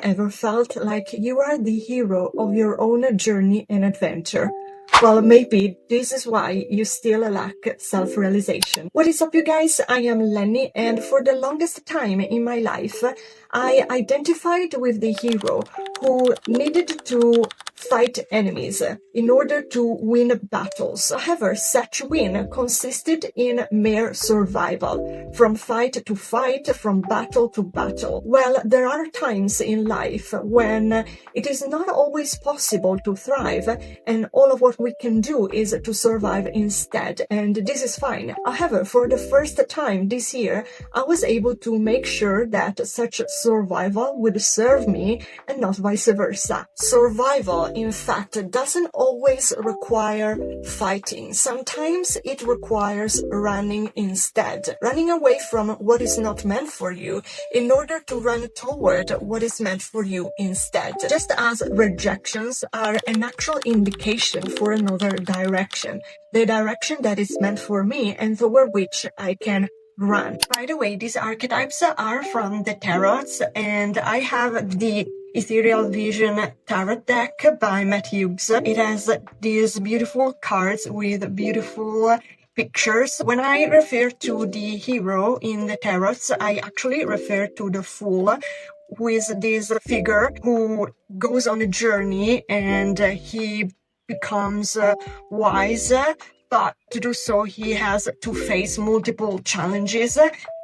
ever felt like you are the hero of your own journey and adventure? Well, maybe this is why you still lack self-realization. What is up, you guys? I am Lenny, and for the longest time in my life, I identified with the hero who needed to fight enemies in order to win battles. However, such win consisted in mere survival, from fight to fight, from battle to battle. Well, there are times in life when it is not always possible to thrive, and all of what we can do is to survive instead, and this is fine. However, for the first time this year, I was able to make sure that such survival would serve me and not vice versa. Survival, in fact, doesn't always require fighting. Sometimes it requires running instead. Running away from what is not meant for you in order to run toward what is meant for you instead. Just as rejections are an actual indication for another direction, the direction that is meant for me and toward which I can run. By the way, these archetypes are from the tarots, and I have the Ethereal Vision Tarot deck by Matt Hughes. It has these beautiful cards with beautiful pictures. When I refer to the hero in the tarots, I actually refer to the fool, who is this figure who goes on a journey and he becomes wise, but to do so he has to face multiple challenges,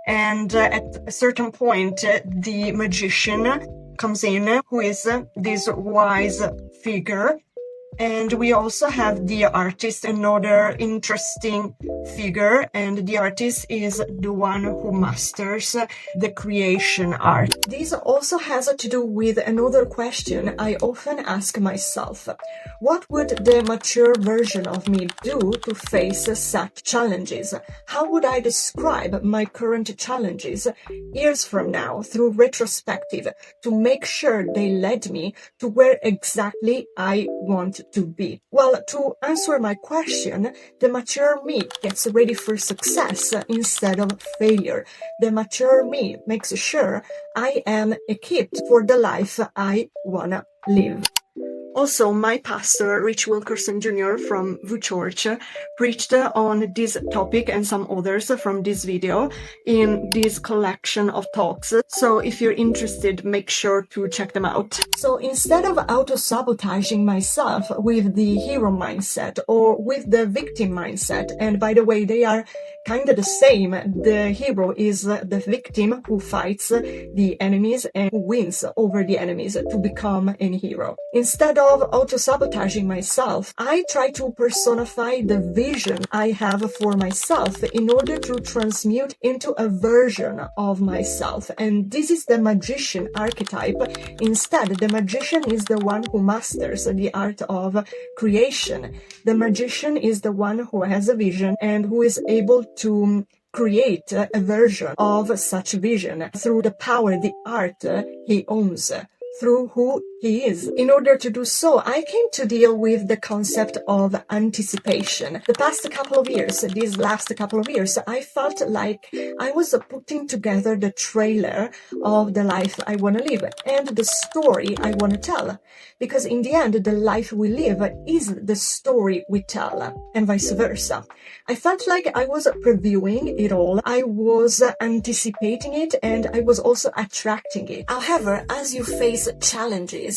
and at a certain point the magician comes in, who is this wise figure. And we also have the artist, another interesting figure, and the artist is the one who masters the creation art. This also has to do with another question I often ask myself. What would the mature version of me do to face such challenges? How would I describe my current challenges years from now through retrospective to make sure they led me to where exactly I want to be? Well, to answer my question, the mature me gets ready for success instead of failure. The mature me makes sure I am equipped for the life I wanna live. Also, my pastor, Rich Wilkerson Jr. from VU Church, preached on this topic and some others from this video in this collection of talks. So if you're interested, make sure to check them out. So instead of auto-sabotaging myself with the hero mindset or with the victim mindset, and by the way, they are kind of the same. The hero is the victim who fights the enemies and who wins over the enemies to become a hero. Instead of auto-sabotaging myself, I try to personify the vision I have for myself in order to transmute into a version of myself. And this is the magician archetype. Instead, the magician is the one who masters the art of creation. The magician is the one who has a vision and who is able to create a version of such vision through the power, the art he owns, through who he is. In order to do so, I came to deal with the concept of anticipation. The past couple of years, these last couple of years, I felt like I was putting together the trailer of the life I want to live and the story I want to tell. Because in the end, the life we live is the story we tell, and vice versa. I felt like I was previewing it all, I was anticipating it, and I was also attracting it. However, as you face challenges,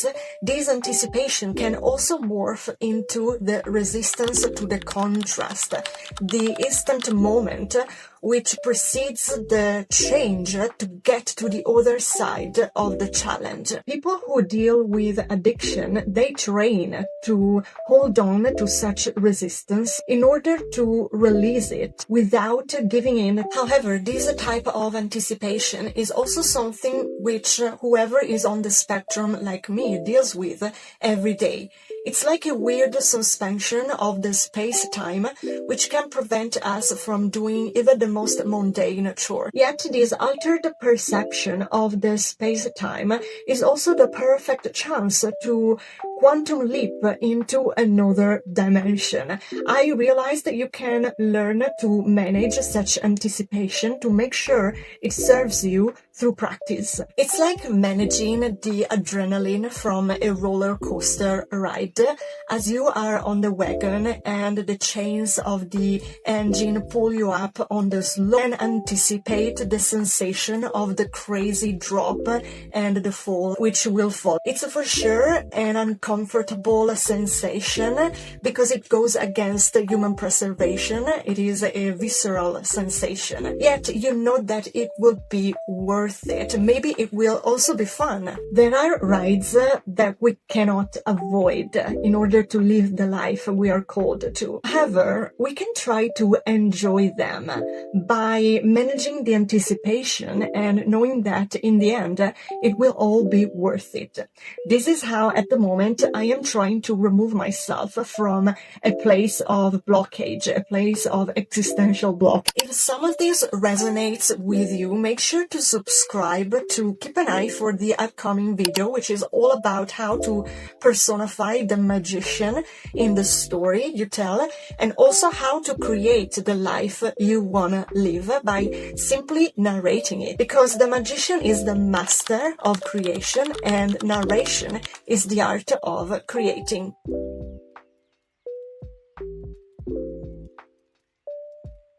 this anticipation can also morph into the resistance to the contrast, the instant moment which precedes the change to get to the other side of the challenge. People who deal with addiction, they train to hold on to such resistance in order to release it without giving in. However, this type of anticipation is also something which whoever is on the spectrum like me deals with every day. It's like a weird suspension of the space-time, which can prevent us from doing even the most mundane chore. Yet this altered perception of the space-time is also the perfect chance to quantum leap into another dimension. I realized that you can learn to manage such anticipation to make sure it serves you through practice. It's like managing the adrenaline from a roller coaster ride as you are on the wagon and the chains of the engine pull you up on the slope and anticipate the sensation of the crazy drop and the fall which will follow. It's for sure an uncomfortable sensation because it goes against human preservation. It is a visceral sensation. Yet you know that it will be worth it. Maybe it will also be fun. There are rides that we cannot avoid in order to live the life we are called to. However, we can try to enjoy them by managing the anticipation and knowing that in the end it will all be worth it. This is how at the moment I am trying to remove myself from a place of blockage, a place of existential block. If some of this resonates with you, make sure to subscribe to keep an eye for the upcoming video, which is all about how to personify the magician in the story you tell, and also how to create the life you want to live by simply narrating it. Because the magician is the master of creation and narration is the art of creating.